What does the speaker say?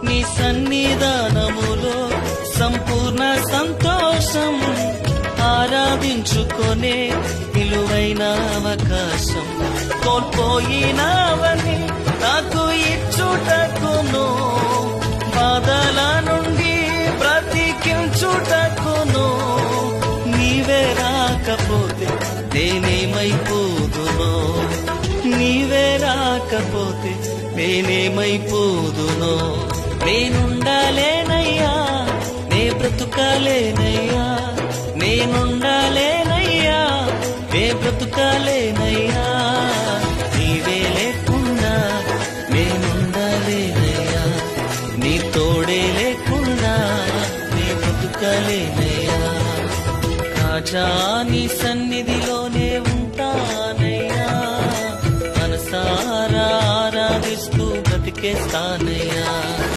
నీ సన్నిధానములో సంపూర్ణ సంతోషం, ఆరాధించుకొనే విలువైన అవకాశం. కోల్పోయినవని నాకు ఇచ్చుటకును, బాధల నుండి బ్రతికించుటకును. నీవే రాకపోతే నేనేమైపోదునో, నీవే రాకపోతే నేనేమైపోదునో. నేనుండాలేనయ్యా, నే బ్రతుకాలేనయ్యా, నేనుండాలేనయ్యా, నే బ్రతుకాలేనయ్యా. నీవే లేకుండా నేనుండాలేనయ్యా, నీ తోడే లేకుండా నే బ్రతుకాలేనయ్యా. రాజా నీ సన్నిధిలోనే ఉంటానయ్యా, మనసారా ఆరాధిస్తూ బ్రతికేస్తాను.